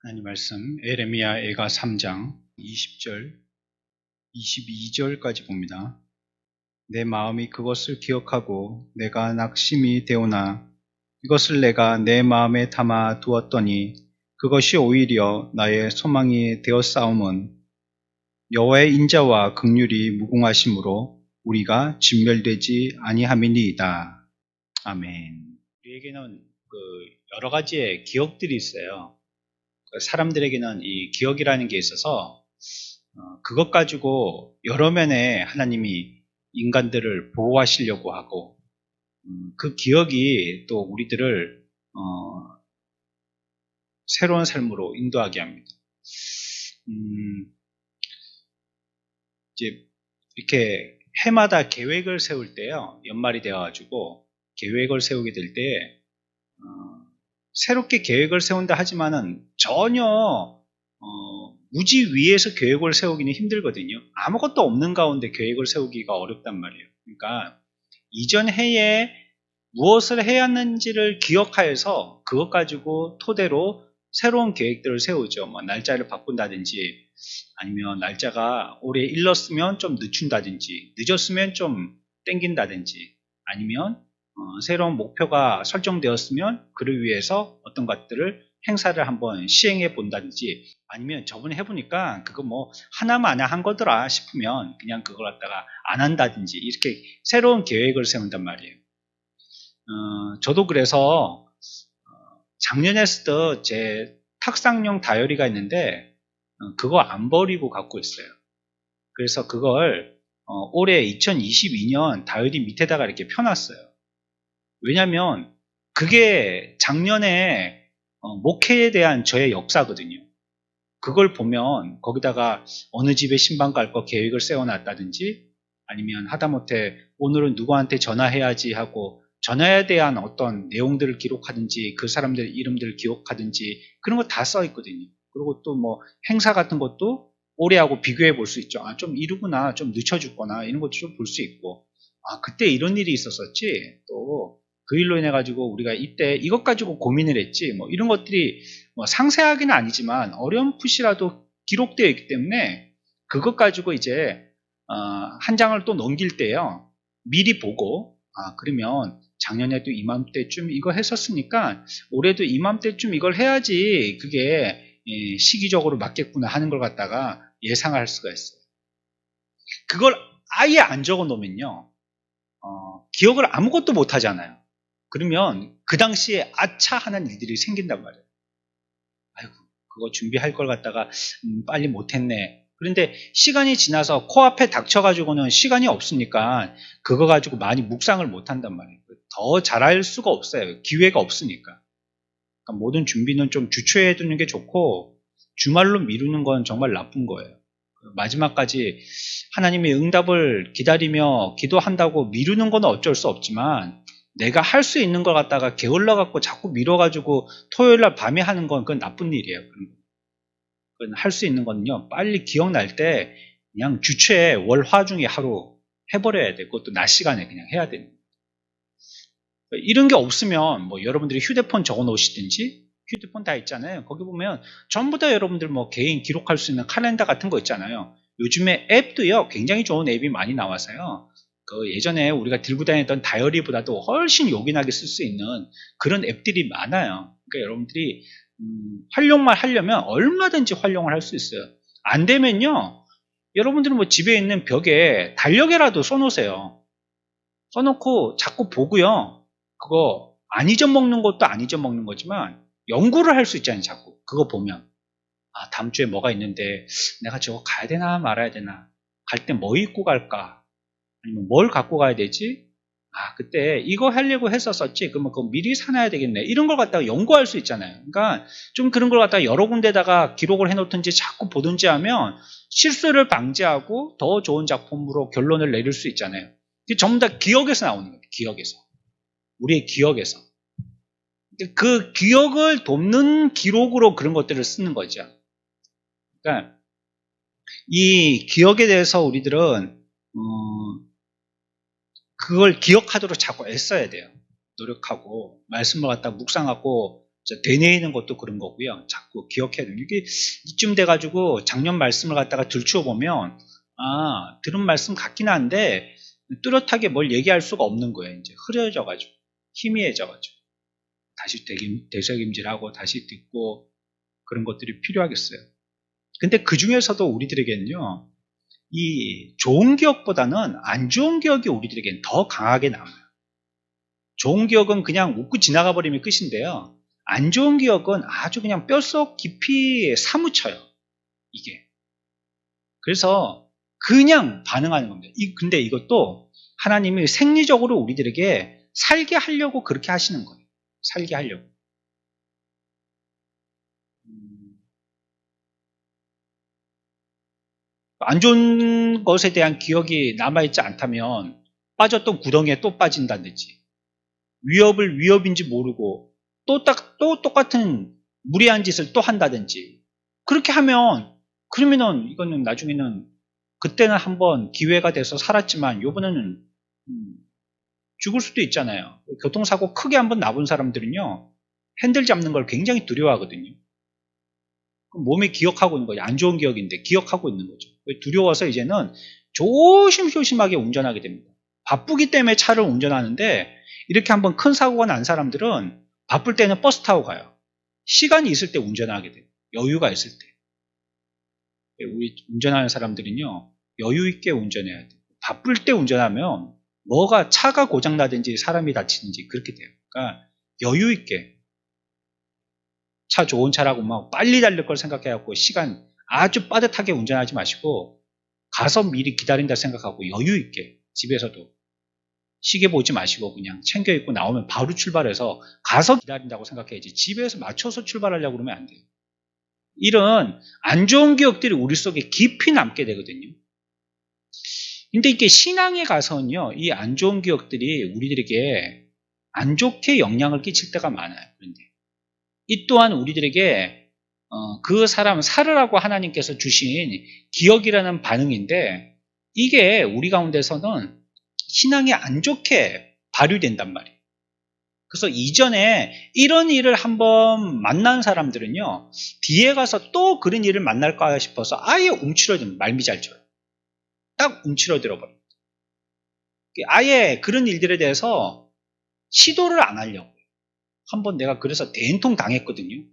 하나님 말씀 에레미야 애가 3장 20절 22절까지 봅니다. 내 마음이 그것을 기억하고 내가 낙심이 되오나 이것을 내가 내 마음에 담아 두었더니 그것이 오히려 나의 소망이 되었사옴은 여호와의 인자와 긍휼이 무궁하심으로 우리가 진멸되지 아니함이니이다. 아멘. 우리에게는 여러 가지의 기억들이 있어요. 사람들에게는 이 기억이라는 게 있어서 그것 가지고 여러 면에 하나님이 인간들을 보호하시려고 하고 그 기억이 또 우리들을 새로운 삶으로 인도하게 합니다. 이제 이렇게 해마다 계획을 세울 때요, 연말이 되어가지고 계획을 세우게 될 때 새롭게 계획을 세운다 하지만은 전혀 무지 위에서 계획을 세우기는 힘들거든요. 아무것도 없는 가운데 계획을 세우기가 어렵단 말이에요. 그러니까 이전 해에 무엇을 해야 하는지를 기억하여서 그것 가지고 토대로 새로운 계획들을 세우죠. 뭐 날짜를 바꾼다든지 아니면 날짜가 올해 일렀으면 좀 늦춘다든지 늦었으면 좀 땡긴다든지 아니면 새로운 목표가 설정되었으면 그를 위해서 어떤 것들을 행사를 한번 시행해 본다든지 아니면 저번에 해보니까 그거 뭐 하나마나 한 거더라 싶으면 그냥 그걸 갖다가 안 한다든지 이렇게 새로운 계획을 세운단 말이에요. 저도 그래서 작년에 쓰던 제 탁상용 다이어리가 있는데 그거 안 버리고 갖고 있어요. 그래서 그걸 올해 2022년 다이어리 밑에다가 이렇게 펴놨어요. 왜냐면 그게 작년에 목회에 대한 저의 역사거든요. 그걸 보면 거기다가 어느 집에 신방 갈 거 계획을 세워놨다든지 아니면 하다못해 오늘은 누구한테 전화해야지 하고 전화에 대한 어떤 내용들을 기록하든지 그 사람들 이름들을 기억하든지 그런 거 다 써있거든요. 그리고 또 뭐 행사 같은 것도 올해하고 비교해 볼 수 있죠. 아, 좀 이르구나, 좀 늦춰졌거나 이런 것도 좀 볼 수 있고 아, 그때 이런 일이 있었었지 또 그 일로 인해 가지고 우리가 이때 이것 가지고 고민을 했지 뭐 이런 것들이 뭐 상세하게는 아니지만 어렴풋이라도 기록되어 있기 때문에 그것 가지고 이제 한 장을 또 넘길 때요 미리 보고 아 그러면 작년에도 이맘때쯤 이거 했었으니까 올해도 이맘때쯤 이걸 해야지 그게 시기적으로 맞겠구나 하는 걸 갖다가 예상할 수가 있어요. 그걸 아예 안 적어 놓으면요 기억을 아무것도 못 하잖아요. 그러면 그 당시에 아차 하는 일들이 생긴단 말이에요. 아이고 그거 준비할 걸 갖다가 빨리 못했네. 그런데 시간이 지나서 코앞에 닥쳐가지고는 시간이 없으니까 그거 가지고 많이 묵상을 못한단 말이에요. 더 잘할 수가 없어요. 기회가 없으니까. 그러니까 모든 준비는 좀 주초에 두는 게 좋고 주말로 미루는 건 정말 나쁜 거예요. 마지막까지 하나님의 응답을 기다리며 기도한다고 미루는 건 어쩔 수 없지만 내가 할 수 있는 걸 갖다가 게을러 갖고 자꾸 미뤄가지고 토요일날 밤에 하는 건 그건 나쁜 일이에요. 그건 할 수 있는 거는요 빨리 기억날 때 그냥 주초에 월화 중에 하루 해버려야 돼. 그것도 낮 시간에 그냥 해야 됩니다. 이런 게 없으면 뭐 여러분들이 휴대폰 적어 놓으시든지 휴대폰 다 있잖아요. 거기 보면 전부 다 여러분들 뭐 개인 기록할 수 있는 칼렌더 같은 거 있잖아요. 요즘에 앱도요 굉장히 좋은 앱이 많이 나와서요. 그 예전에 우리가 들고 다녔던 다이어리보다도 훨씬 요긴하게 쓸 수 있는 그런 앱들이 많아요. 그러니까 여러분들이 활용만 하려면 얼마든지 활용을 할 수 있어요. 안 되면요 여러분들은 뭐 집에 있는 벽에 달력에라도 써놓으세요. 써놓고 자꾸 보고요. 그거 안 잊어먹는 것도 안 잊어먹는 거지만 연구를 할 수 있잖아요. 자꾸 그거 보면 아 다음 주에 뭐가 있는데 내가 저거 가야 되나 말아야 되나 갈 때 뭐 입고 갈까 아니면 뭘 갖고 가야 되지 아 그때 이거 하려고 했었었지 그러면 그거 미리 사놔야 되겠네 이런 걸 갖다가 연구할 수 있잖아요. 그러니까 좀 그런 걸 갖다가 여러 군데다가 기록을 해놓든지 자꾸 보든지 하면 실수를 방지하고 더 좋은 작품으로 결론을 내릴 수 있잖아요. 이게 전부 다 기억에서 나오는 거예요. 기억에서 우리의 기억에서 그 기억을 돕는 기록으로 그런 것들을 쓰는 거죠. 그러니까 이 기억에 대해서 우리들은 그걸 기억하도록 자꾸 애써야 돼요. 노력하고 말씀을 갖다 묵상하고 되뇌이는 것도 그런 거고요. 자꾸 기억해야 돼요. 이게 이쯤 돼가지고 작년 말씀을 갖다가 들추어 보면 들은 말씀 같긴 한데 뚜렷하게 뭘 얘기할 수가 없는 거예요. 이제 흐려져가지고 희미해져가지고 다시 되새김질하고 다시 듣고 그런 것들이 필요하겠어요. 근데 그 중에서도 우리들에게는요, 이 좋은 기억보다는 안 좋은 기억이 우리들에게는 더 강하게 남아요. 좋은 기억은 그냥 웃고 지나가 버리면 끝인데요. 안 좋은 기억은 아주 그냥 뼛속 깊이 사무쳐요. 이게. 그래서 그냥 반응하는 겁니다. 근데 이것도 하나님이 생리적으로 우리들에게 살게 하려고 그렇게 하시는 거예요. 살게 하려고. 안 좋은 것에 대한 기억이 남아있지 않다면 빠졌던 구덩이에 또 빠진다든지 위협인지 모르고 또 똑같은 무례한 짓을 또 한다든지 그렇게 하면 그러면은 이거는 나중에는 그때는 한번 기회가 돼서 살았지만 요번에는 죽을 수도 있잖아요. 교통사고 크게 한번 나본 사람들은요 핸들 잡는 걸 굉장히 두려워하거든요. 몸에 기억하고 있는 거죠. 안 좋은 기억인데 기억하고 있는 거죠. 두려워서 이제는 조심조심하게 운전하게 됩니다. 바쁘기 때문에 차를 운전하는데 이렇게 한번 큰 사고가 난 사람들은 바쁠 때는 버스 타고 가요. 시간이 있을 때 운전하게 돼요. 여유가 있을 때. 우리 운전하는 사람들은요. 여유 있게 운전해야 돼요. 바쁠 때 운전하면 뭐가 차가 고장나든지 사람이 다치든지 그렇게 돼요. 그러니까 여유 있게 차 좋은 차라고 막 빨리 달릴 걸 생각해갖고 시간 아주 빠듯하게 운전하지 마시고 가서 미리 기다린다 생각하고 여유 있게 집에서도 시계 보지 마시고 그냥 챙겨 입고 나오면 바로 출발해서 가서 기다린다고 생각해야지 집에서 맞춰서 출발하려고 그러면 안 돼요. 이런 안 좋은 기억들이 우리 속에 깊이 남게 되거든요. 근데 이게 신앙에 가서는요, 이 안 좋은 기억들이 우리들에게 안 좋게 영향을 끼칠 때가 많아요. 그런데 이 또한 우리들에게 그 사람 살으라고 하나님께서 주신 기억이라는 반응인데 이게 우리 가운데서는 신앙이 안 좋게 발휘된단 말이에요. 그래서 이전에 이런 일을 한번 만난 사람들은요, 뒤에 가서 또 그런 일을 만날까 싶어서 아예 움츠러드는 말미잘처럼 딱 움츠러들어 버립니다. 아예 그런 일들에 대해서 시도를 안 하려고. 한번 내가 그래서 대인통 당했거든요.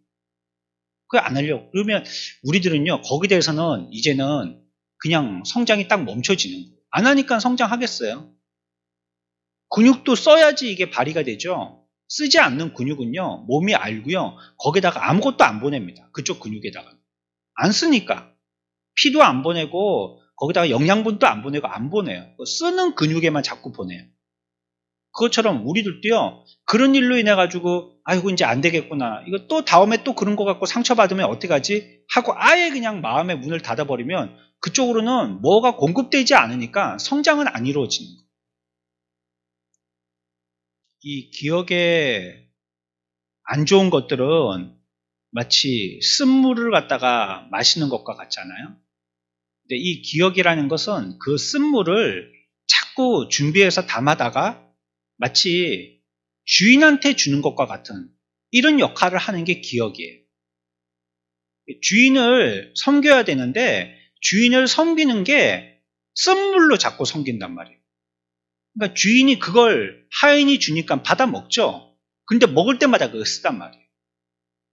그걸 안 하려고. 그러면 우리들은요, 거기에 대해서는 이제는 그냥 성장이 딱 멈춰지는 거예요. 안 하니까 성장하겠어요. 근육도 써야지 이게 발휘가 되죠. 쓰지 않는 근육은요, 몸이 알고요, 거기다가 아무것도 안 보냅니다. 그쪽 근육에다가. 안 쓰니까. 피도 안 보내고, 거기다가 영양분도 안 보내고 안 보내요. 쓰는 근육에만 자꾸 보내요. 그것처럼 우리들도요, 그런 일로 인해 가지고 아이고 이제 안 되겠구나. 이거 또 다음에 또 그런 거 갖고 상처받으면 어떡하지? 하고 아예 그냥 마음의 문을 닫아버리면 그쪽으로는 뭐가 공급되지 않으니까 성장은 안 이루어지는 거예요. 이 기억에 안 좋은 것들은 마치 쓴물을 갖다가 마시는 것과 같잖아요. 근데 이 기억이라는 것은 그 쓴물을 자꾸 준비해서 담아다가 마치 주인한테 주는 것과 같은 이런 역할을 하는 게 기억이에요. 주인을 섬겨야 되는데 주인을 섬기는 게 쓴물로 자꾸 섬긴단 말이에요. 그러니까 주인이 그걸 하인이 주니까 받아 먹죠. 근데 먹을 때마다 그걸 쓰단 말이에요.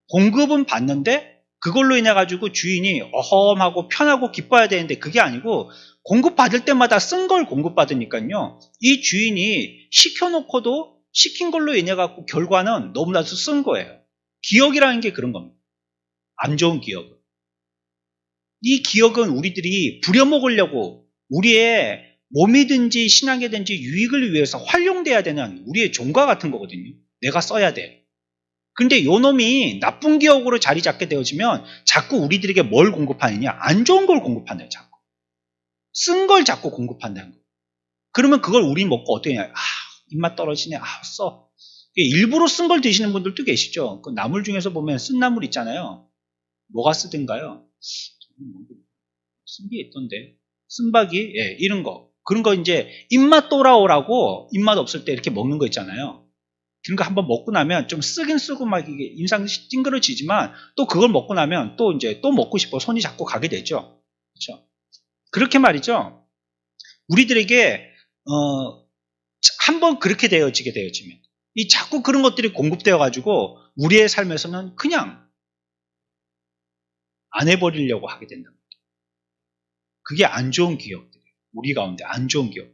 공급은 받는데 그걸로 인해 가지고 주인이 어험하고 편하고 기뻐야 되는데 그게 아니고 공급받을 때마다 쓴 걸 공급받으니까요. 이 주인이 시켜놓고도 시킨 걸로 인해 갖고 결과는 너무나도 쓴 거예요. 기억이라는 게 그런 겁니다. 안 좋은 기억은. 이 기억은 우리들이 부려먹으려고 우리의 몸이든지 신앙이든지 유익을 위해서 활용돼야 되는 우리의 종과 같은 거거든요. 내가 써야 돼. 근데 요 놈이 나쁜 기억으로 자리 잡게 되어지면 자꾸 우리들에게 뭘 공급하느냐? 안 좋은 걸 공급한다요, 자꾸. 쓴 걸 자꾸 공급한다는 거예요. 그러면 그걸 우리 먹고 어떻게 하냐? 입맛 떨어지네. 써. 일부러 쓴 걸 드시는 분들도 계시죠. 그 나물 중에서 보면 쓴 나물 있잖아요. 뭐가 쓰든가요? 쓴 게 있던데. 쓴박이? 예, 이런 거. 그런 거 이제 입맛 돌아오라고 입맛 없을 때 이렇게 먹는 거 있잖아요. 그런 거 한번 먹고 나면 좀 쓰긴 쓰고 막 이게 인상 찡그러지지만 또 그걸 먹고 나면 또 이제 또 먹고 싶어 손이 자꾸 가게 되죠. 그렇죠? 그렇게 말이죠. 우리들에게 한번 그렇게 되어지면 이 자꾸 그런 것들이 공급되어 가지고 우리의 삶에서는 그냥 안 해버리려고 하게 된다. 그게 안 좋은 기억들이에요. 우리 가운데 안 좋은 기억.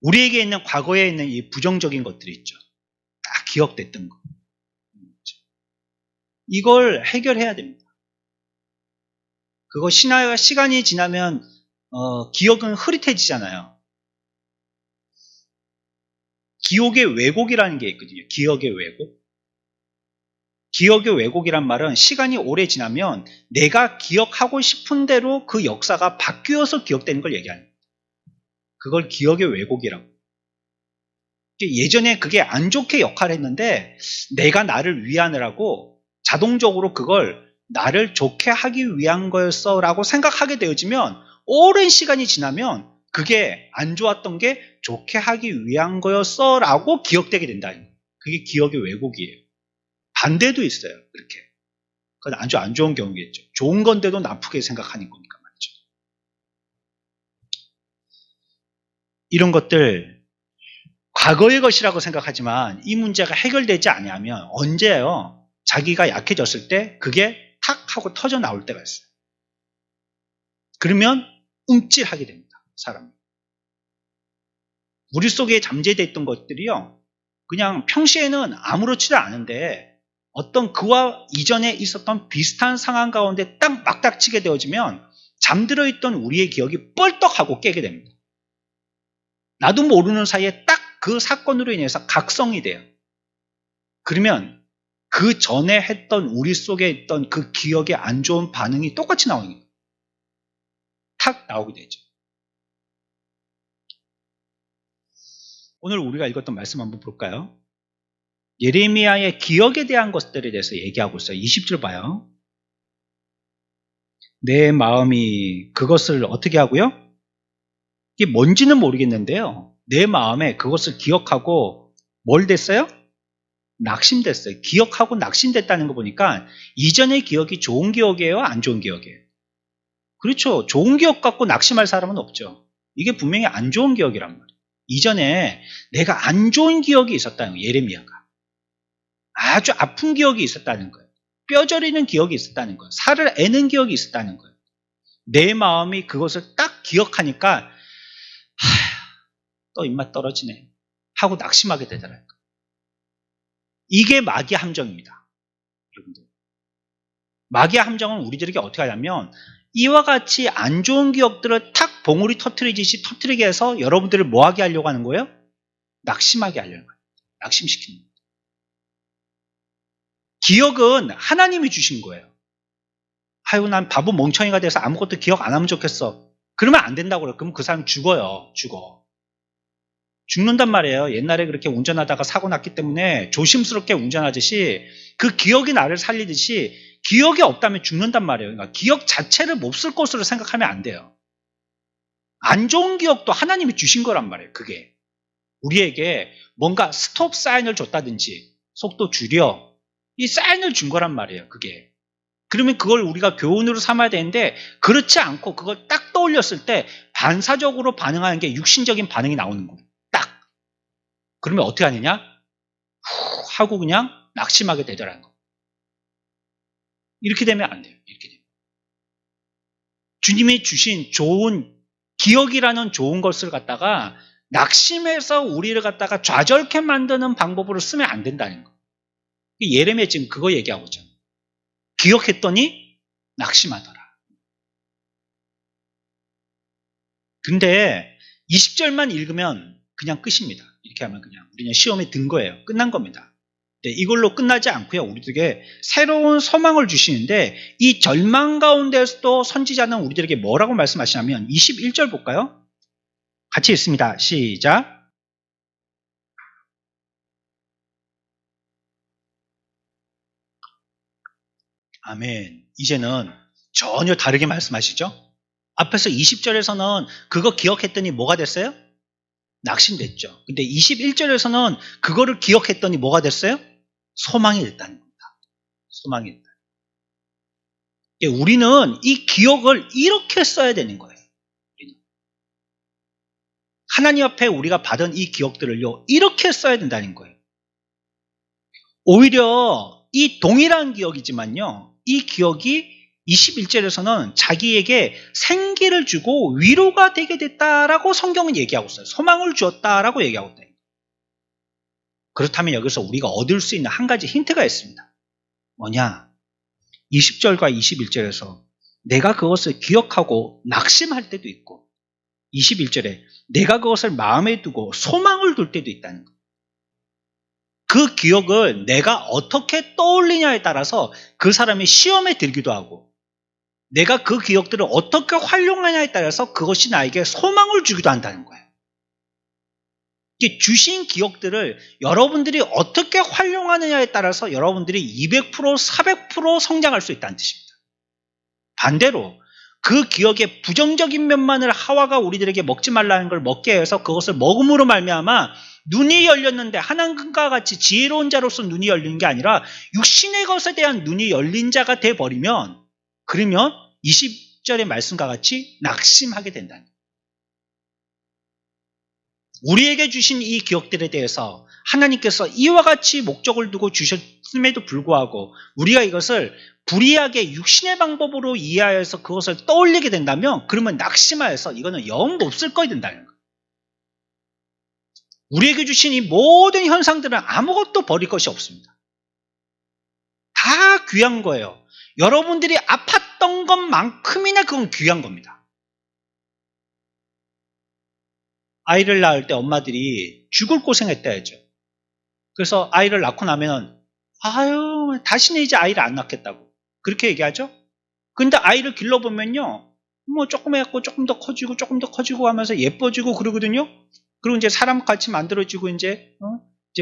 우리에게 있는 과거에 있는 이 부정적인 것들이 있죠. 딱 기억됐던 거. 이걸 해결해야 됩니다. 그거 시간이 지나면 기억은 흐릿해지잖아요. 기억의 왜곡이라는 게 있거든요. 기억의 왜곡. 기억의 왜곡이란 말은 시간이 오래 지나면 내가 기억하고 싶은 대로 그 역사가 바뀌어서 기억되는 걸 얘기하는 거예요. 그걸 기억의 왜곡이라고. 예전에 그게 안 좋게 역할을 했는데 내가 나를 위하느라고 자동적으로 그걸 나를 좋게 하기 위한 거였어 라고 생각하게 되어지면 오랜 시간이 지나면 그게 안 좋았던 게 좋게 하기 위한 거였어 라고 기억되게 된다. 그게 기억의 왜곡이에요. 반대도 있어요. 그렇게. 그건 아주 안 좋은 경우겠죠. 좋은 건데도 나쁘게 생각하는 거니까 말이죠. 이런 것들 과거의 것이라고 생각하지만 이 문제가 해결되지 않으면 언제요? 자기가 약해졌을 때 그게 탁 하고 터져 나올 때가 있어요. 그러면 움찔하게 됩니다. 사람이. 우리 속에 잠재되어 있던 것들이요. 그냥 평시에는 아무렇지도 않은데 어떤 그와 이전에 있었던 비슷한 상황 가운데 딱 막닥치게 되어지면 잠들어 있던 우리의 기억이 뻘떡하고 깨게 됩니다. 나도 모르는 사이에 딱 그 사건으로 인해서 각성이 돼요. 그러면 그 전에 했던 우리 속에 있던 그 기억의 안 좋은 반응이 똑같이 나오는 거예요. 탁 나오게 되죠. 오늘 우리가 읽었던 말씀 한번 볼까요? 예레미야의 기억에 대한 것들에 대해서 얘기하고 있어요. 20절 봐요. 내 마음이 그것을 어떻게 하고요? 이게 뭔지는 모르겠는데요. 내 마음에 그것을 기억하고 뭘 됐어요? 낙심됐어요. 기억하고 낙심됐다는 거 보니까 이전의 기억이 좋은 기억이에요? 안 좋은 기억이에요? 그렇죠. 좋은 기억 갖고 낙심할 사람은 없죠. 이게 분명히 안 좋은 기억이란 말이에요. 이전에 내가 안 좋은 기억이 있었다는 거예요. 예레미야가. 아주 아픈 기억이 있었다는 거예요. 뼈 저리는 기억이 있었다는 거예요. 살을 애는 기억이 있었다는 거예요. 내 마음이 그것을 딱 기억하니까 또 입맛 떨어지네 하고 낙심하게 되더라고요. 이게 마귀의 함정입니다. 여러분들. 마귀의 함정은 우리들에게 어떻게 하냐면 이와 같이 안 좋은 기억들을 탁 봉우리 터트리듯이 터트리게 해서 여러분들을 뭐하게 하려고 하는 거예요? 낙심하게 하려는 거예요. 낙심시키는 거예요. 기억은 하나님이 주신 거예요. 아유, 난 바보 멍청이가 돼서 아무것도 기억 안 하면 좋겠어. 그러면 안 된다고 그래요. 그럼 그 사람 죽어요. 죽는단 말이에요. 옛날에 그렇게 운전하다가 사고 났기 때문에 조심스럽게 운전하듯이 그 기억이 나를 살리듯이 기억이 없다면 죽는단 말이에요. 그러니까 기억 자체를 못 쓸 것으로 생각하면 안 돼요. 안 좋은 기억도 하나님이 주신 거란 말이에요. 그게. 우리에게 뭔가 스톱 사인을 줬다든지 속도 줄여. 이 사인을 준 거란 말이에요. 그게. 그러면 그걸 우리가 교훈으로 삼아야 되는데 그렇지 않고 그걸 딱 떠올렸을 때 반사적으로 반응하는 게 육신적인 반응이 나오는 거예요. 딱. 그러면 어떻게 하느냐? 후 하고 그냥 낙심하게 되더라는 거예요. 이렇게 되면 안 돼요. 이렇게 되면. 주님이 주신 좋은 기억이라는 좋은 것을 갖다가 낙심해서 우리를 갖다가 좌절케 만드는 방법으로 쓰면 안 된다는 거예요. 예레미야 지금 그거 얘기하고 있잖아요. 기억했더니 낙심하더라. 근데 20절만 읽으면 그냥 끝입니다. 이렇게 하면 그냥 우리는 시험에 든 거예요. 끝난 겁니다. 네, 이걸로 끝나지 않고요. 우리들에게 새로운 소망을 주시는데 이 절망 가운데서도 선지자는 우리들에게 뭐라고 말씀하시냐면 21절 볼까요? 같이 읽습니다. 시작. 아멘. 이제는 전혀 다르게 말씀하시죠? 앞에서 20절에서는 그거 기억했더니 뭐가 됐어요? 낙심됐죠. 근데 21절에서는 그거를 기억했더니 뭐가 됐어요? 소망이 됐다는 겁니다. 소망이 됐다. 우리는 이 기억을 이렇게 써야 되는 거예요. 하나님 앞에 우리가 받은 이 기억들을요, 이렇게 써야 된다는 거예요. 오히려 이 동일한 기억이지만요, 이 기억이 21절에서는 자기에게 생기를 주고 위로가 되게 됐다라고 성경은 얘기하고 있어요. 소망을 주었다라고 얘기하고 있다. 그렇다면 여기서 우리가 얻을 수 있는 한 가지 힌트가 있습니다. 뭐냐? 20절과 21절에서 내가 그것을 기억하고 낙심할 때도 있고 21절에 내가 그것을 마음에 두고 소망을 둘 때도 있다는 거예요. 그 기억을 내가 어떻게 떠올리냐에 따라서 그 사람이 시험에 들기도 하고 내가 그 기억들을 어떻게 활용하냐에 따라서 그것이 나에게 소망을 주기도 한다는 거예요. 주신 기억들을 여러분들이 어떻게 활용하느냐에 따라서 여러분들이 200%, 400% 성장할 수 있다는 뜻입니다. 반대로 그 기억의 부정적인 면만을 하와가 우리들에게 먹지 말라는 걸 먹게 해서 그것을 먹음으로 말미암아 눈이 열렸는데 하나님과 같이 지혜로운 자로서 눈이 열린 게 아니라 육신의 것에 대한 눈이 열린 자가 돼버리면 그러면 20절의 말씀과 같이 낙심하게 된다는 거예요. 우리에게 주신 이 기억들에 대해서 하나님께서 이와 같이 목적을 두고 주셨음에도 불구하고 우리가 이것을 불이하게 육신의 방법으로 이해하여서 그것을 떠올리게 된다면 그러면 낙심하여서 이거는 영 없을 거야 된다는 거예요. 우리에게 주신 이 모든 현상들은 아무것도 버릴 것이 없습니다. 다 귀한 거예요. 여러분들이 아팠던 것만큼이나 그건 귀한 겁니다. 아이를 낳을 때 엄마들이 죽을 고생했다 했죠. 그래서 아이를 낳고 나면 아유 다시는 이제 아이를 안 낳겠다고 그렇게 얘기하죠. 근데 아이를 길러보면요 뭐 조금 해갖고 조금 더 커지고 하면서 예뻐지고 그러거든요. 그리고 이제 사람 같이 만들어지고 이제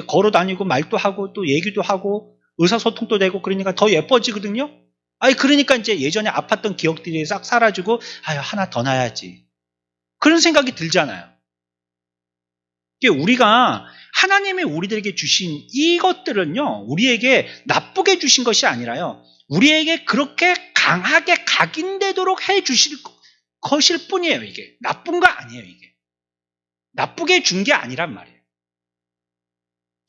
걸어 다니고 말도 하고 또 얘기도 하고 의사소통도 되고 그러니까 더 예뻐지거든요. 아니 그러니까 이제 예전에 아팠던 기억들이 싹 사라지고 아유 하나 더 낳아야지 그런 생각이 들잖아요. 우리가 하나님이 우리들에게 주신 이것들은요 우리에게 나쁘게 주신 것이 아니라요 우리에게 그렇게 강하게 각인되도록 해 주실 것일 뿐이에요. 이게 나쁜 거 아니에요. 이게 나쁘게 준 게 아니란 말이에요.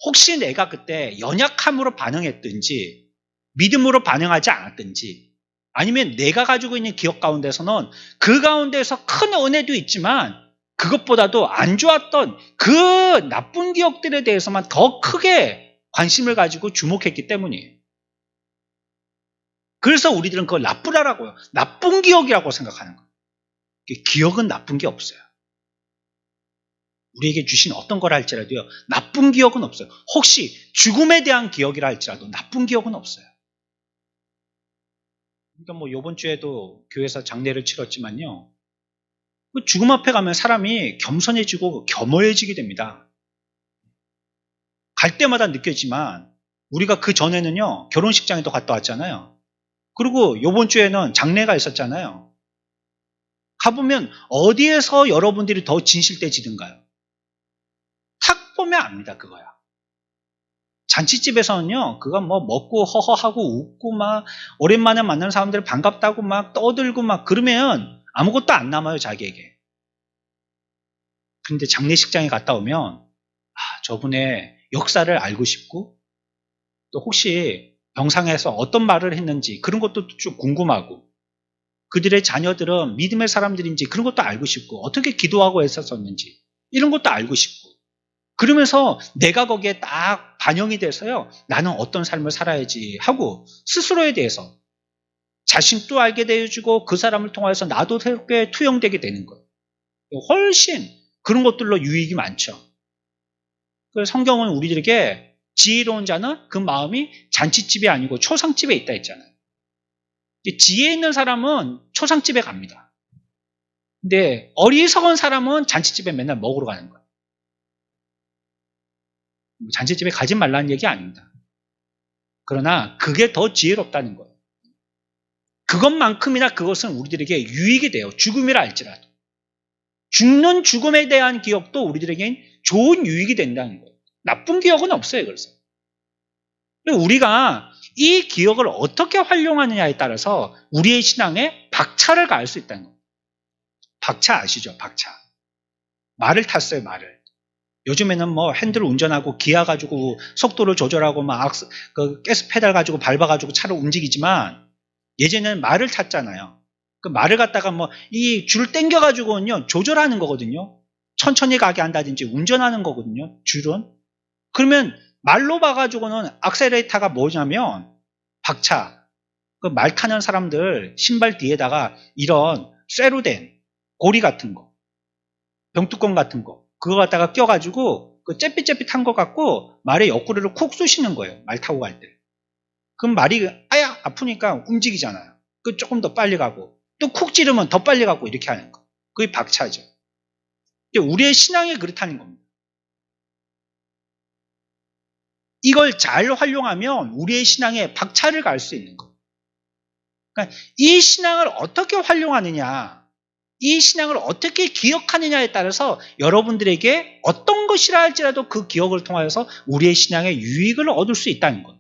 혹시 내가 그때 연약함으로 반응했든지 믿음으로 반응하지 않았든지 아니면 내가 가지고 있는 기억 가운데서는 그 가운데서 큰 은혜도 있지만 그것보다도 안 좋았던 그 나쁜 기억들에 대해서만 더 크게 관심을 가지고 주목했기 때문이에요. 그래서 우리들은 그걸 나쁘다라고요. 나쁜 기억이라고 생각하는 거예요. 기억은 나쁜 게 없어요. 우리에게 주신 어떤 걸 할지라도요. 나쁜 기억은 없어요. 혹시 죽음에 대한 기억이라 할지라도 나쁜 기억은 없어요. 그러니까 뭐 이번 주에도 교회에서 장례를 치렀지만요. 그 죽음 앞에 가면 사람이 겸손해지고 겸허해지게 됩니다. 갈 때마다 느꼈지만 우리가 그 전에는요. 결혼식장에도 갔다 왔잖아요. 그리고 이번 주에는 장례가 있었잖아요. 가보면 어디에서 여러분들이 더 진실되지든가요? 탁 보면 압니다. 그거야. 잔치집에서는요. 그거 뭐 먹고 허허하고 웃고 막 오랜만에 만난 사람들 반갑다고 막 떠들고 막 그러면 아무것도 안 남아요. 자기에게. 근데 장례식장에 갔다 오면 저분의 역사를 알고 싶고 또 혹시 병상에서 어떤 말을 했는지 그런 것도 좀 궁금하고 그들의 자녀들은 믿음의 사람들인지 그런 것도 알고 싶고 어떻게 기도하고 했었는지 이런 것도 알고 싶고 그러면서 내가 거기에 딱 반영이 돼서요. 나는 어떤 삶을 살아야지 하고 스스로에 대해서 자신도 알게 되어주고 그 사람을 통해서 나도 새롭게 투영되게 되는 거예요. 훨씬 그런 것들로 유익이 많죠. 그래서 성경은 우리들에게 지혜로운 자는 그 마음이 잔치집이 아니고 초상집에 있다 했잖아요. 지혜 있는 사람은 초상집에 갑니다. 근데 어리석은 사람은 잔치집에 맨날 먹으러 가는 거예요. 잔치집에 가지 말라는 얘기 아닙니다. 그러나 그게 더 지혜롭다는 거예요. 그것만큼이나 그것은 우리들에게 유익이 돼요. 죽음이라 할지라도. 죽는 죽음에 대한 기억도 우리들에겐 좋은 유익이 된다는 거예요. 나쁜 기억은 없어요. 그래서 우리가 이 기억을 어떻게 활용하느냐에 따라서 우리의 신앙에 박차를 가할 수 있다는 거예요. 박차 아시죠? 박차. 말을 탔어요. 말을. 요즘에는 뭐 핸들을 운전하고 기아 가지고 속도를 조절하고 막 가스 페달 가지고 밟아가지고 차를 움직이지만 예전에는 말을 탔잖아요. 그 말을 갖다가 뭐 이 줄 당겨가지고는요 조절하는 거거든요. 천천히 가게 한다든지 운전하는 거거든요. 줄은. 그러면 말로 봐가지고는 악셀레이터가 뭐냐면 박차. 그 말 타는 사람들 신발 뒤에다가 이런 쇠로 된 고리 같은 거, 병뚜껑 같은 거 그거 갖다가 껴가지고 그 잿빛잿빛한 거 갖고 말에 옆구리를 쿡 쑤시는 거예요. 말 타고 갈 때. 그럼 말이 아야 아프니까 움직이잖아요. 그 조금 더 빨리 가고 또 쿡 찌르면 더 빨리 가고 이렇게 하는 거. 그게 박차죠. 우리의 신앙이 그렇다는 겁니다. 이걸 잘 활용하면 우리의 신앙에 박차를 갈 수 있는 거예요. 그러니까 이 신앙을 어떻게 활용하느냐, 이 신앙을 어떻게 기억하느냐에 따라서 여러분들에게 어떤 것이라 할지라도 그 기억을 통하여서 우리의 신앙에 유익을 얻을 수 있다는 거예요.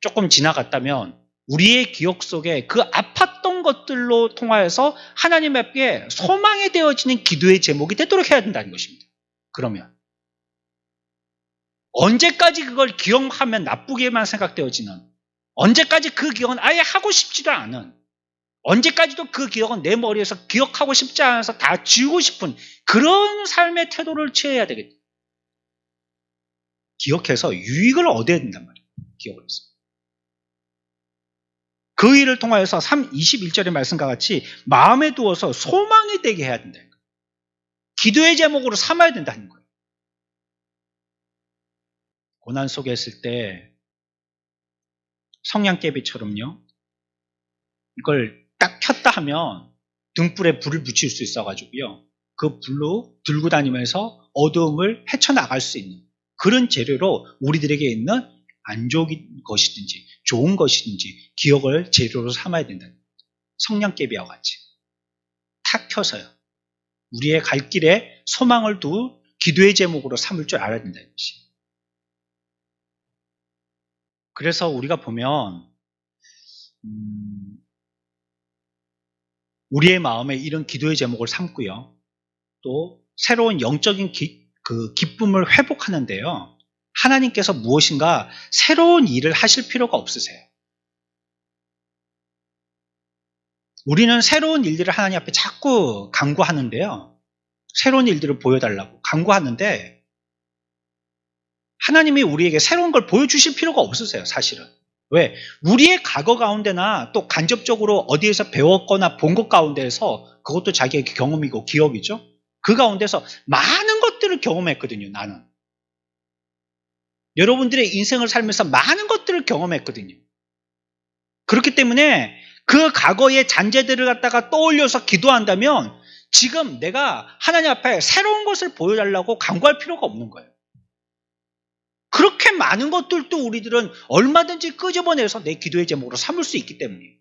조금 지나갔다면 우리의 기억 속에 그 아팠던 것들로 통하여서 하나님 앞에 소망이 되어지는 기도의 제목이 되도록 해야 된다는 것입니다. 그러면 언제까지 그걸 기억하면 나쁘게만 생각되어지는, 언제까지 그 기억은 아예 하고 싶지도 않은, 언제까지도 그 기억은 내 머리에서 기억하고 싶지 않아서 다 지우고 싶은 그런 삶의 태도를 취해야 되겠다. 기억해서 유익을 얻어야 된단 말이에요. 기억을 해서. 그 일을 통하여서 21절의 말씀과 같이 마음에 두어서 소망이 되게 해야 된다는 거예요. 기도의 제목으로 삼아야 된다는 거예요. 고난 속에 있을 때 성냥개비처럼요. 이걸 딱 켰다 하면 등불에 불을 붙일 수 있어가지고요. 그 불로 들고 다니면서 어두움을 헤쳐나갈 수 있는 그런 재료로 우리들에게 있는 안 좋은 것이든지 좋은 것이든지 기억을 재료로 삼아야 된다는 거예요. 성냥개비와 같이 탁 켜서요. 우리의 갈 길에 소망을 두 기도의 제목으로 삼을 줄 알아야 된다는 것이에요. 그래서 우리가 보면 우리의 마음에 이런 기도의 제목을 삼고요. 또 새로운 영적인 기쁨을 회복하는데요. 하나님께서 무엇인가 새로운 일을 하실 필요가 없으세요. 우리는 새로운 일들을 하나님 앞에 자꾸 간구하는데요. 새로운 일들을 보여달라고 간구하는데 하나님이 우리에게 새로운 걸 보여주실 필요가 없으세요. 사실은. 왜? 우리의 과거 가운데나 또 간접적으로 어디에서 배웠거나 본 것 가운데에서 그것도 자기의 경험이고 기억이죠. 그 가운데서 많은 것들을 경험했거든요. 나는. 여러분들의 인생을 살면서 많은 것들을 경험했거든요. 그렇기 때문에 그 과거의 잔재들을 갖다가 떠올려서 기도한다면 지금 내가 하나님 앞에 새로운 것을 보여달라고 간구할 필요가 없는 거예요. 그렇게 많은 것들도 우리들은 얼마든지 끄집어내서 내 기도의 제목으로 삼을 수 있기 때문이에요.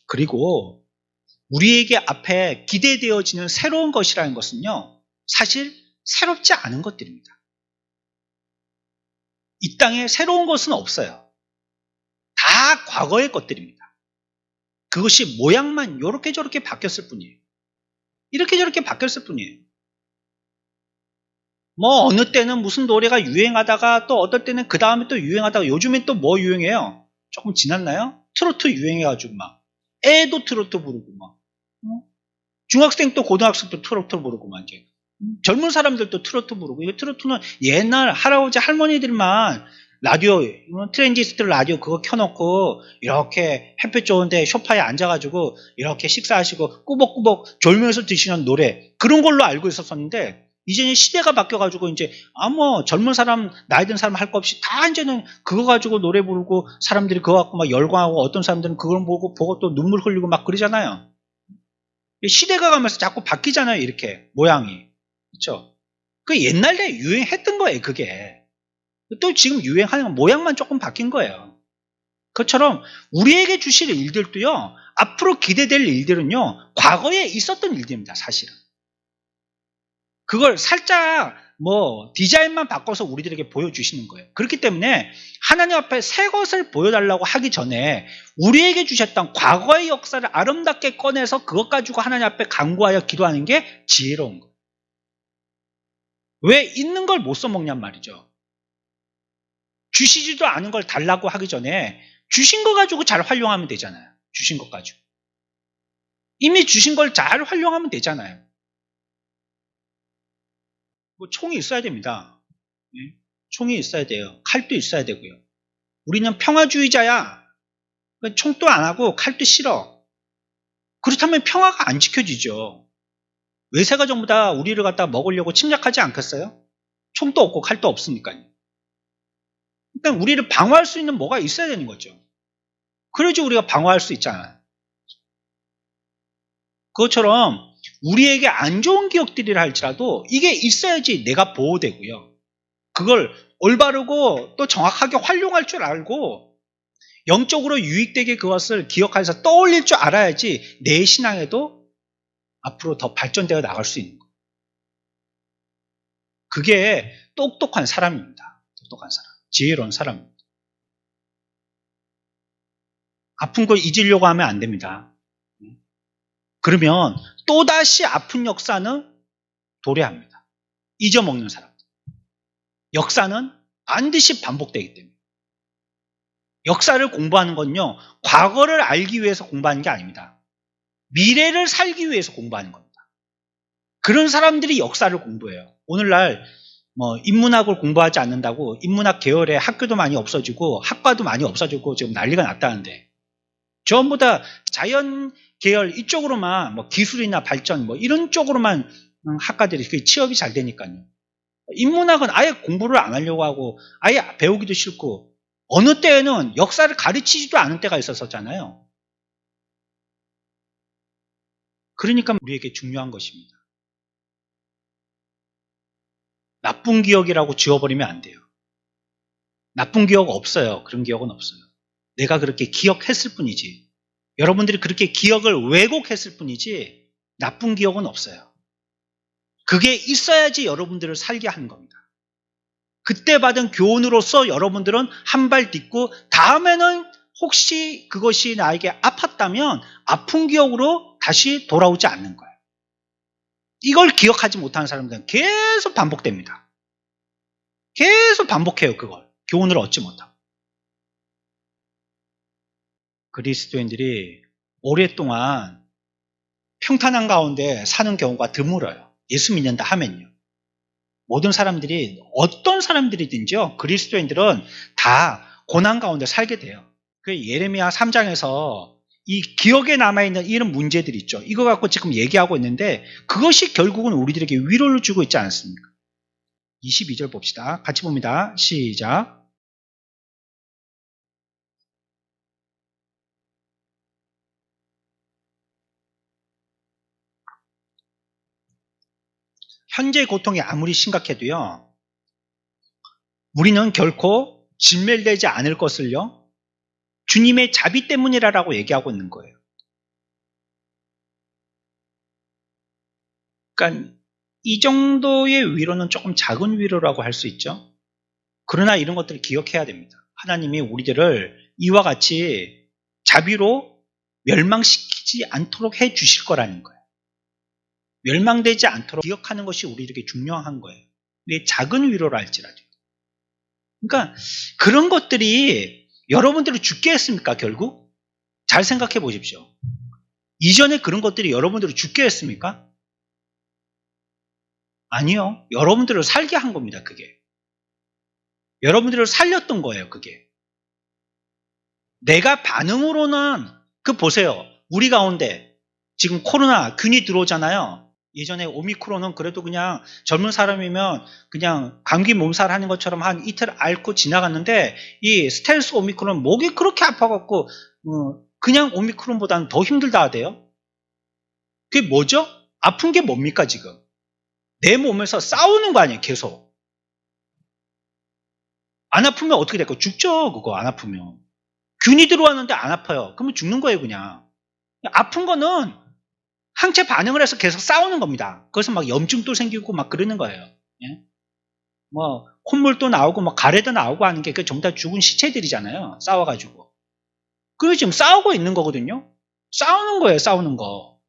그리고 우리에게 앞에 기대되어지는 새로운 것이라는 것은요. 사실 새롭지 않은 것들입니다. 이 땅에 새로운 것은 없어요. 다 과거의 것들입니다. 그것이 모양만 이렇게 저렇게 바뀌었을 뿐이에요. 이렇게 저렇게 바뀌었을 뿐이에요. 뭐 어느 때는 무슨 노래가 유행하다가 또 어떨 때는 그 다음에 또 유행하다가 요즘엔 또 뭐 유행해요? 조금 지났나요? 트로트 유행해가지고 막 애도 트로트 부르고 막 중학생 또 고등학생 또 트로트 부르고 막 이제 젊은 사람들도 트로트 부르고 이 트로트는 옛날 할아버지 할머니들만 라디오 트랜지스터 라디오 그거 켜놓고 이렇게 햇볕 좋은데 소파에 앉아가지고 이렇게 식사하시고 꾸벅꾸벅 졸면서 드시는 노래 그런 걸로 알고 있었었는데 이제는 시대가 바뀌어가지고 이제 뭐 젊은 사람 나이 든 사람 할 거 없이 다 이제는 그거 가지고 노래 부르고 사람들이 그거 갖고 막 열광하고 어떤 사람들은 그걸 보고 또 눈물 흘리고 막 그러잖아요. 시대가 가면서 자꾸 바뀌잖아요. 이렇게 모양이 그렇죠? 그 옛날에 유행했던 거예요. 그게 또 지금 유행하는 모양만 조금 바뀐 거예요. 그것처럼 우리에게 주실 일들도요. 앞으로 기대될 일들은요, 과거에 있었던 일들입니다, 사실은. 그걸 살짝 디자인만 바꿔서 우리들에게 보여주시는 거예요. 그렇기 때문에 하나님 앞에 새 것을 보여달라고 하기 전에 우리에게 주셨던 과거의 역사를 아름답게 꺼내서 그것 가지고 하나님 앞에 간구하여 기도하는 게 지혜로운 거예요. 왜 있는 걸 못 써먹냔 말이죠. 주시지도 않은 걸 달라고 하기 전에 주신 거 가지고 잘 활용하면 되잖아요. 주신 것 가지고. 이미 주신 걸 잘 활용하면 되잖아요. 총이 있어야 됩니다. 총이 있어야 돼요. 칼도 있어야 되고요. 우리는 평화주의자야. 총도 안 하고 칼도 싫어. 그렇다면 평화가 안 지켜지죠. 외세가 전부 다 우리를 갖다 먹으려고 침략하지 않겠어요? 총도 없고 칼도 없으니까요. 그러니까 우리를 방어할 수 있는 뭐가 있어야 되는 거죠. 그래야지 우리가 방어할 수 있잖아요. 그것처럼 우리에게 안 좋은 기억들이라 할지라도 이게 있어야지 내가 보호되고요. 그걸 올바르고 또 정확하게 활용할 줄 알고 영적으로 유익되게 그것을 기억해서 떠올릴 줄 알아야지 내 신앙에도 앞으로 더 발전되어 나갈 수 있는 거예요. 그게 똑똑한 사람입니다. 똑똑한 사람. 지혜로운 사람입니다. 아픈 거 잊으려고 하면 안 됩니다. 그러면 또다시 아픈 역사는 도래합니다. 잊어먹는 사람. 역사는 반드시 반복되기 때문에. 역사를 공부하는 건요, 과거를 알기 위해서 공부하는 게 아닙니다. 미래를 살기 위해서 공부하는 겁니다. 그런 사람들이 역사를 공부해요. 오늘날 인문학을 공부하지 않는다고 인문학 계열의 학교도 많이 없어지고 학과도 많이 없어지고 지금 난리가 났다는데 전부 다 자연 계열 이쪽으로만 기술이나 발전 이런 쪽으로만 학과들이 취업이 잘 되니까요. 인문학은 아예 공부를 안 하려고 하고 아예 배우기도 싫고 어느 때에는 역사를 가르치지도 않은 때가 있었잖아요. 그러니까 우리에게 중요한 것입니다. 나쁜 기억이라고 지워버리면 안 돼요. 나쁜 기억 없어요. 그런 기억은 없어요. 내가 그렇게 기억했을 뿐이지. 여러분들이 그렇게 기억을 왜곡했을 뿐이지 나쁜 기억은 없어요. 그게 있어야지 여러분들을 살게 하는 겁니다. 그때 받은 교훈으로서 여러분들은 한 발 딛고 다음에는 혹시 그것이 나에게 아팠다면 아픈 기억으로 다시 돌아오지 않는 거예요. 이걸 기억하지 못하는 사람들은 계속 반복됩니다. 계속 반복해요. 그걸. 교훈을 얻지 못하고. 그리스도인들이 오랫동안 평탄한 가운데 사는 경우가 드물어요. 예수 믿는다 하면요. 모든 사람들이 어떤 사람들이든지요. 그리스도인들은 다 고난 가운데 살게 돼요. 그 예레미야 3장에서 이 기억에 남아있는 이런 문제들 있죠. 이거 갖고 지금 얘기하고 있는데 그것이 결국은 우리들에게 위로를 주고 있지 않습니까? 22절 봅시다. 같이 봅니다. 시작. 현재의 고통이 아무리 심각해도요. 우리는 결코 진멸되지 않을 것을요. 주님의 자비 때문이라고 얘기하고 있는 거예요. 그러니까 이 정도의 위로는 조금 작은 위로라고 할 수 있죠. 그러나 이런 것들을 기억해야 됩니다. 하나님이 우리들을 이와 같이 자비로 멸망시키지 않도록 해 주실 거라는 거예요. 멸망되지 않도록 기억하는 것이 우리에게 중요한 거예요. 왜 작은 위로라 할지라도. 그러니까 그런 것들이 여러분들을 죽게 했습니까, 결국? 잘 생각해 보십시오. 이전에 그런 것들이 여러분들을 죽게 했습니까? 아니요. 여러분들을 살게 한 겁니다, 그게. 여러분들을 살렸던 거예요, 그게. 내가 반응으로는 보세요. 우리 가운데 지금 코로나 균이 들어오잖아요. 예전에 오미크론은 그래도 그냥 젊은 사람이면 그냥 감기 몸살 하는 것처럼 한 이틀 앓고 지나갔는데 이 스텔스 오미크론은 목이 그렇게 아파갖고 그냥 오미크론보다는 더 힘들다 하대요. 그게 뭐죠? 아픈 게 뭡니까 지금? 내 몸에서 싸우는 거 아니에요, 계속. 안 아프면 어떻게 될까요? 죽죠, 그거 안 아프면. 균이 들어왔는데 안 아파요. 그러면 죽는 거예요, 그냥. 아픈 거는 항체 반응을 해서 계속 싸우는 겁니다. 그래서 막 염증도 생기고 막 그러는 거예요. 예? 뭐 콧물도 나오고 뭐 가래도 나오고 하는 게 그 전부 다 죽은 시체들이잖아요. 싸워가지고. 그리고 지금 싸우고 있는 거거든요. 싸우는 거예요. 싸우는 거.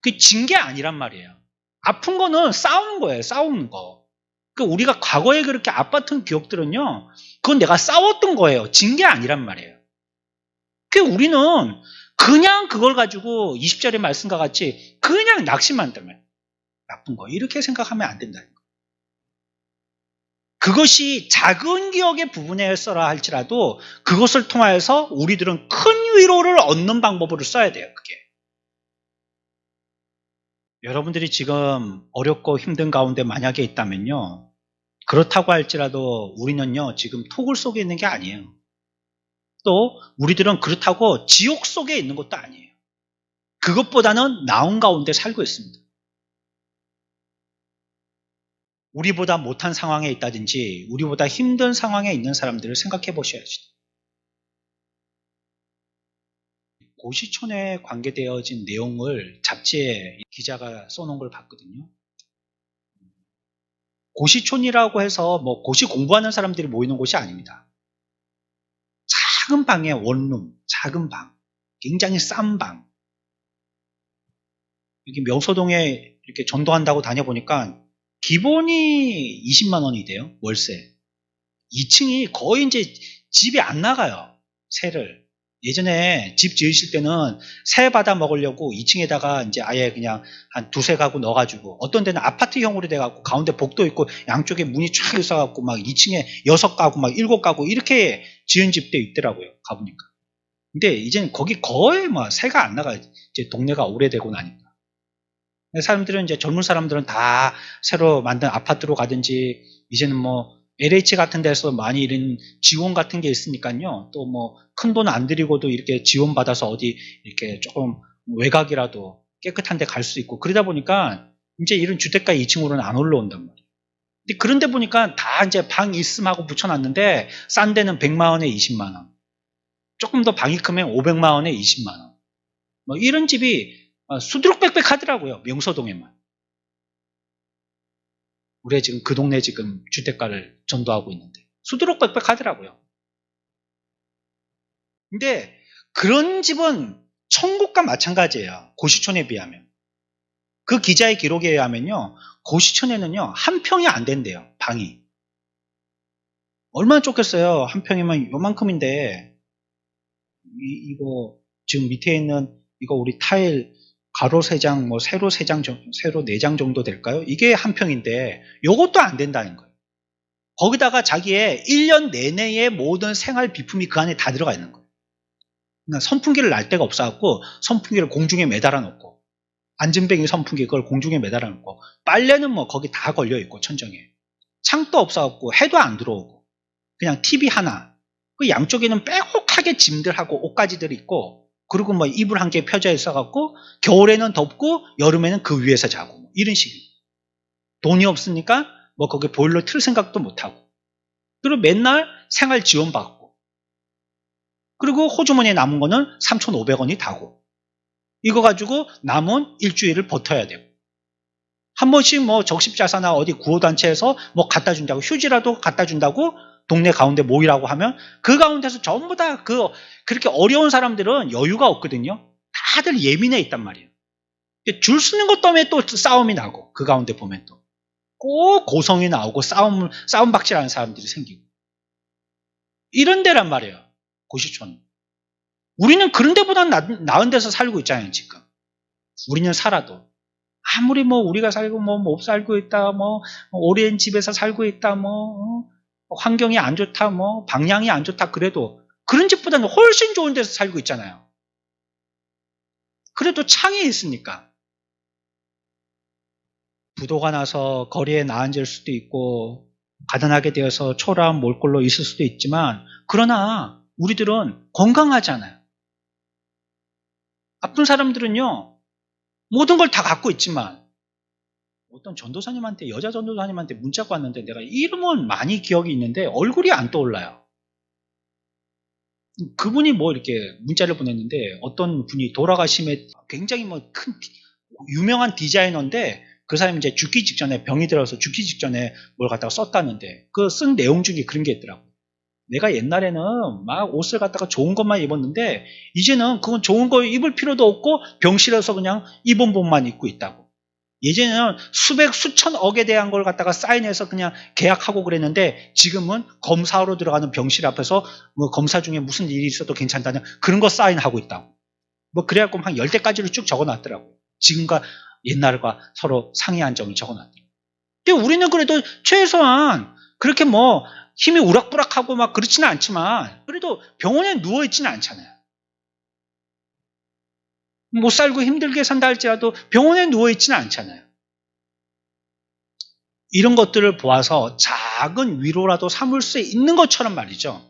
그게 진 게 아니란 말이에요. 아픈 거는 싸우는 거예요. 싸우는 거. 그 우리가 과거에 그렇게 아팠던 기억들은요. 그건 내가 싸웠던 거예요. 진 게 아니란 말이에요. 그 우리는 그냥 그걸 가지고 20절의 말씀과 같이 그냥 낙심만 때문에 나쁜 거 이렇게 생각하면 안 된다는 거예요. 그것이 작은 기억의 부분에서라 할지라도 그것을 통하여서 우리들은 큰 위로를 얻는 방법으로 써야 돼요. 그게. 여러분들이 지금 어렵고 힘든 가운데 만약에 있다면요. 그렇다고 할지라도 우리는요. 지금 토굴 속에 있는 게 아니에요. 또 우리들은 그렇다고 지옥 속에 있는 것도 아니에요. 그것보다는 나은 가운데 살고 있습니다. 우리보다 못한 상황에 있다든지 우리보다 힘든 상황에 있는 사람들을 생각해 보셔야죠. 고시촌에 관계되어진 내용을 잡지에 기자가 써놓은 걸 봤거든요. 고시촌이라고 해서 뭐 고시 공부하는 사람들이 모이는 곳이 아닙니다. 작은 방에 원룸, 작은 방, 굉장히 싼 방. 여기 명소동에 이렇게 전도한다고 다녀보니까 기본이 20만 원이 돼요. 월세. 2층이 거의 이제 집이 안 나가요. 새를. 예전에 집 지으실 때는 새 받아 먹으려고 2층에다가 이제 아예 그냥 한 두세 가구 넣어가지고 어떤 데는 아파트형으로 돼갖고 가운데 복도 있고 양쪽에 문이 쫙 있어갖고 막 2층에 6가구 막 7가구 이렇게 지은 집도 있더라고요. 가보니까. 근데 이제는 거기 거의 뭐 새가 안 나가요. 이제 동네가 오래되고 나니까. 사람들은 이제 젊은 사람들은 다 새로 만든 아파트로 가든지 이제는 뭐 LH 같은 데서 많이 이런 지원 같은 게 있으니까요. 또 뭐 큰 돈 안 들이고도 이렇게 지원 받아서 어디 이렇게 조금 외곽이라도 깨끗한 데 갈 수 있고 그러다 보니까 이제 이런 주택가 2층으로는 안 올라온단 말이에요. 근데 그런데 보니까 다 이제 방 있음하고 붙여놨는데 싼 데는 100만 원에 20만 원. 조금 더 방이 크면 500만 원에 20만 원. 뭐 이런 집이 수두룩빽빽 하더라고요. 명소동에만. 우리 지금 그 동네 지금 주택가를 전도하고 있는데 수두룩빽빽 하더라고요. 근데 그런 집은 천국과 마찬가지예요. 고시촌에 비하면. 그 기자의 기록에 의하면요. 고시촌에는요. 한 평이 안 된대요. 방이. 얼마나 좋겠어요. 한 평이면 요만큼인데 이거 지금 밑에 있는 이거 우리 타일 가로 3장, 뭐 세로 3장, 세로 4장 정도 될까요? 이게 한 평인데 요것도 안 된다는 거예요. 거기다가 자기의 1년 내내의 모든 생활 비품이 그 안에 다 들어가 있는 거예요. 그러니까 선풍기를 날 데가 없어갖고 선풍기를 공중에 매달아 놓고 안전뱅이 선풍기 그걸 공중에 매달아 놓고 빨래는 뭐 거기 다 걸려 있고 천정에 창도 없어갖고 해도 안 들어오고 그냥 TV 하나 그 양쪽에는 빼곡하게 짐들하고 옷가지들이 있고 그리고 뭐 이불 한 개 펴져 있어갖고 겨울에는 덥고 여름에는 그 위에서 자고 뭐 이런 식이에요. 돈이 없으니까 뭐 거기 보일러 틀 생각도 못하고 그리고 맨날 생활 지원 받고 그리고 호주머니에 남은 거는 3,500원이 다고 이거 가지고 남은 일주일을 버텨야 되고 한 번씩 뭐 적십자사나 어디 구호단체에서 뭐 갖다 준다고 휴지라도 갖다 준다고 동네 가운데 모이라고 하면 그 가운데서 전부 다 그렇게 어려운 사람들은 여유가 없거든요. 다들 예민해 있단 말이에요. 줄 서는 것 때문에 또 싸움이 나고 그 가운데 보면 또 꼭 고성이 나오고 싸움 박질하는 사람들이 생기고 이런 데란 말이에요. 고시촌. 우리는 그런 데보다 나은 데서 살고 있잖아요, 지금. 우리는 살아도. 아무리 뭐 우리가 살고 뭐 못 살고 있다, 뭐 오랜 집에서 살고 있다, 뭐 환경이 안 좋다, 뭐 방향이 안 좋다 그래도 그런 집보다는 훨씬 좋은 데서 살고 있잖아요. 그래도 창이 있으니까. 부도가 나서 거리에 나앉을 수도 있고 가난하게 되어서 초라한 몰골로 있을 수도 있지만 그러나 우리들은 건강하잖아요. 아픈 사람들은요. 모든 걸 다 갖고 있지만 어떤 전도사님한테 여자 전도사님한테 문자가 왔는데 내가 이름은 많이 기억이 있는데 얼굴이 안 떠올라요. 그분이 뭐 이렇게 문자를 보냈는데 어떤 분이 돌아가심에 굉장히 뭐 큰 유명한 디자이너인데 그 사람이 이제 죽기 직전에 병이 들어서 죽기 직전에 뭘 갖다가 썼다는데 그 쓴 내용 중에 그런 게 있더라고. 내가 옛날에는 막 옷을 갖다가 좋은 것만 입었는데 이제는 그건 좋은 거 입을 필요도 없고 병실에서 그냥 입은 몸만 입고 있다고. 예전에는 수백 수천억에 대한 걸 갖다가 사인해서 그냥 계약하고 그랬는데 지금은 검사하러 들어가는 병실 앞에서 뭐 검사 중에 무슨 일이 있어도 괜찮다는 그런 거 사인하고 있다고. 뭐 그래갖고 한 10대까지를 쭉 적어놨더라고요. 지금과 옛날과 서로 상이한 점을 적어놨더라고요. 근데 우리는 그래도 최소한 그렇게 뭐 힘이 우락부락하고 막 그렇지는 않지만 그래도 병원에 누워있지는 않잖아요. 못 살고 힘들게 산다 할지라도 병원에 누워있지는 않잖아요. 이런 것들을 보아서 작은 위로라도 삼을 수 있는 것처럼 말이죠.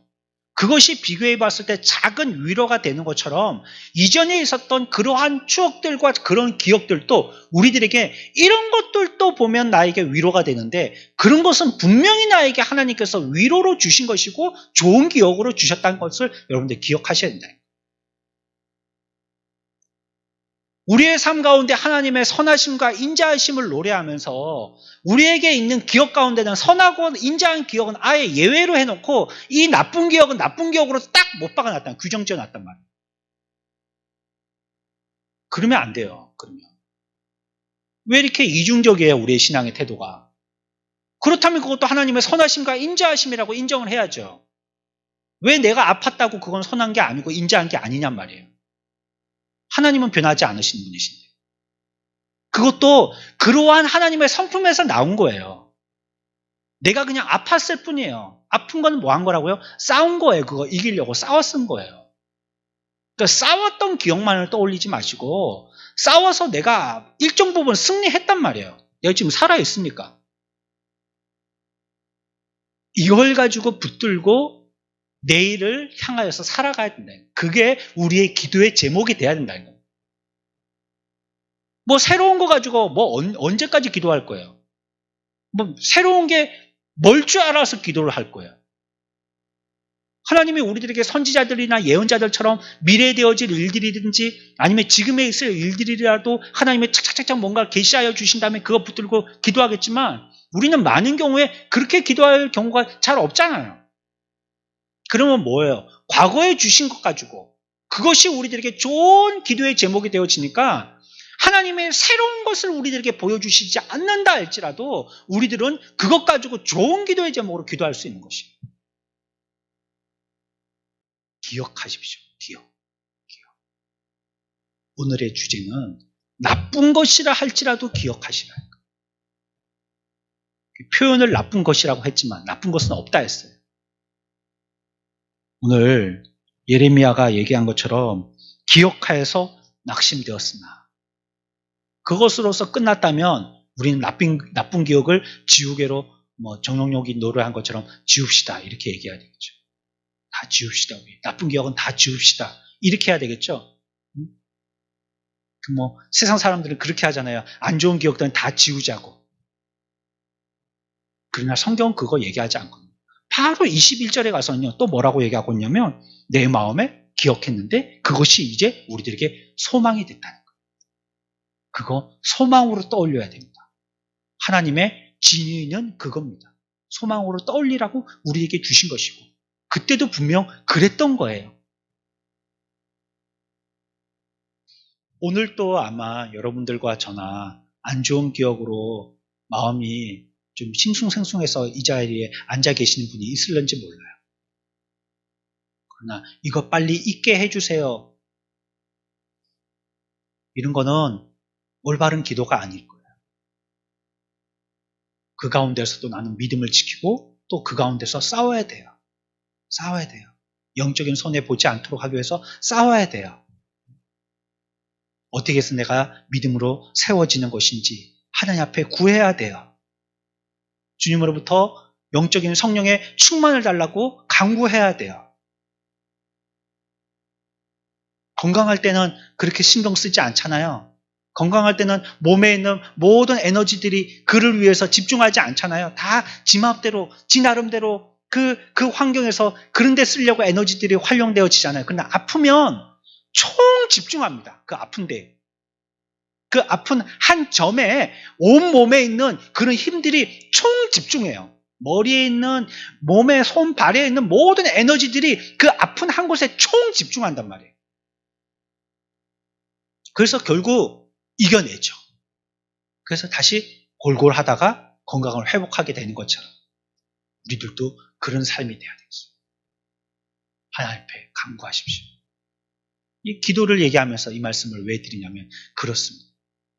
그것이 비교해 봤을 때 작은 위로가 되는 것처럼 이전에 있었던 그러한 추억들과 그런 기억들도 우리들에게 이런 것들도 보면 나에게 위로가 되는데 그런 것은 분명히 나에게 하나님께서 위로로 주신 것이고 좋은 기억으로 주셨다는 것을 여러분들 기억하셔야 된다. 우리의 삶 가운데 하나님의 선하심과 인자하심을 노래하면서 우리에게 있는 기억 가운데는 선하고 인자한 기억은 아예 예외로 해놓고 이 나쁜 기억은 나쁜 기억으로 딱 못 박아놨단 규정 지어놨단 말이에요. 그러면 안 돼요. 그러면 왜 이렇게 이중적이에요? 우리의 신앙의 태도가. 그렇다면 그것도 하나님의 선하심과 인자하심이라고 인정을 해야죠. 왜 내가 아팠다고 그건 선한 게 아니고 인자한 게 아니냔 말이에요. 하나님은 변하지 않으신 분이신데. 그것도 그러한 하나님의 성품에서 나온 거예요. 내가 그냥 아팠을 뿐이에요. 아픈 건 뭐 한 거라고요? 싸운 거예요. 그거 이기려고 싸웠은 거예요. 그러니까 싸웠던 기억만을 떠올리지 마시고 싸워서 내가 일정 부분 승리했단 말이에요. 내가 지금 살아있으니까. 이걸 가지고 붙들고 내일을 향하여서 살아가야 된다. 그게 우리의 기도의 제목이 돼야 된다는 거예요. 뭐 새로운 거 가지고 뭐 언제까지 기도할 거예요? 뭐 새로운 게 뭘 줄 알아서 기도를 할 거예요. 하나님이 우리들에게 선지자들이나 예언자들처럼 미래에 되어질 일들이든지 아니면 지금에 있을 일들이라도 하나님의 착착착착 뭔가 계시하여 주신 다음에 그거 붙들고 기도하겠지만 우리는 많은 경우에 그렇게 기도할 경우가 잘 없잖아요. 그러면 뭐예요? 과거에 주신 것 가지고 그것이 우리들에게 좋은 기도의 제목이 되어지니까 하나님의 새로운 것을 우리들에게 보여주시지 않는다 할지라도 우리들은 그것 가지고 좋은 기도의 제목으로 기도할 수 있는 것이에요. 기억하십시오. 기억. 오늘의 주제는 나쁜 것이라 할지라도 기억하시라. 표현을 나쁜 것이라고 했지만 나쁜 것은 없다 했어요. 오늘 예레미야가 얘기한 것처럼 기억하여서 낙심되었으나 그것으로서 끝났다면 우리는 나쁜 기억을 지우개로 뭐 정용록이 노래한 것처럼 지웁시다 이렇게 얘기해야 되겠죠. 다 지웁시다. 우리. 나쁜 기억은 다 지웁시다. 이렇게 해야 되겠죠. 뭐 세상 사람들은 그렇게 하잖아요. 안 좋은 기억들은 다 지우자고. 그러나 성경은 그거 얘기하지 않거든요. 바로 21절에 가서는요. 또 뭐라고 얘기하고 있냐면 내 마음에 기억했는데 그것이 이제 우리들에게 소망이 됐다는 거예요. 그거 소망으로 떠올려야 됩니다. 하나님의 진리는 그겁니다. 소망으로 떠올리라고 우리에게 주신 것이고 그때도 분명 그랬던 거예요. 오늘도 아마 여러분들과 저나 안 좋은 기억으로 마음이 좀 싱숭생숭해서 이 자리에 앉아 계시는 분이 있을런지 몰라요. 그러나 이거 빨리 잊게 해주세요. 이런 거는 올바른 기도가 아닐 거예요. 그 가운데서도 나는 믿음을 지키고 또 그 가운데서 싸워야 돼요. 싸워야 돼요. 영적인 손해 보지 않도록 하기 위해서 싸워야 돼요. 어떻게 해서 내가 믿음으로 세워지는 것인지 하나님 앞에 구해야 돼요. 주님으로부터 영적인 성령의 충만을 달라고 간구해야 돼요. 건강할 때는 그렇게 신경 쓰지 않잖아요. 건강할 때는 몸에 있는 모든 에너지들이 그를 위해서 집중하지 않잖아요. 다 지 맘대로, 지 나름대로 그 환경에서 그런 데 쓰려고 에너지들이 활용되어지잖아요. 그러나 아프면 총 집중합니다. 그 아픈데. 그 아픈 한 점에 온몸에 있는 그런 힘들이 총 집중해요. 머리에 있는, 몸에, 손, 발에 있는 모든 에너지들이 그 아픈 한 곳에 총 집중한단 말이에요. 그래서 결국 이겨내죠. 그래서 다시 골골하다가 건강을 회복하게 되는 것처럼 우리들도 그런 삶이 돼야 되겠어요. 하나님 앞에 간구하십시오. 이 기도를 얘기하면서 이 말씀을 왜 드리냐면 그렇습니다.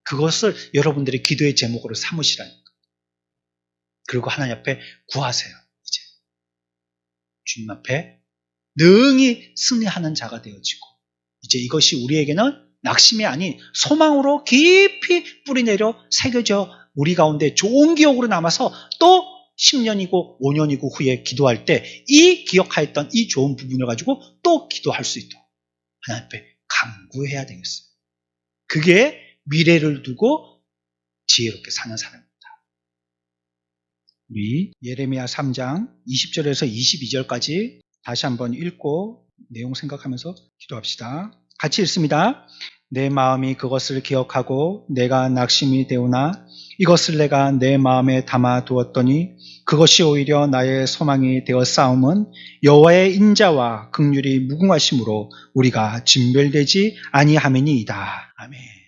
그것을 여러분들의 기도의 제목으로 삼으시라니까. 그리고 하나님 앞에 구하세요. 이제 주님 앞에 능히 승리하는 자가 되어지고 이제 이것이 우리에게는 낙심이 아닌 소망으로 깊이 뿌리내려 새겨져 우리 가운데 좋은 기억으로 남아서 또 10년이고 5년이고 후에 기도할 때 이 기억하였던 이 좋은 부분을 가지고 또 기도할 수 있도록 하나님 앞에 간구해야 되겠어요. 그게 미래를 두고 지혜롭게 사는 사람입니다. 우리 예레미야 3장 20절에서 22절까지 다시 한번 읽고 내용 생각하면서 기도합시다. 같이 읽습니다. 내 마음이 그것을 기억하고 내가 낙심이 되오나 이것을 내가 내 마음에 담아 두었더니 그것이 오히려 나의 소망이 되어 싸움은 여호와의 인자와 긍휼이 무궁하심으로 우리가 진멸되지 아니함이니이다. 아멘.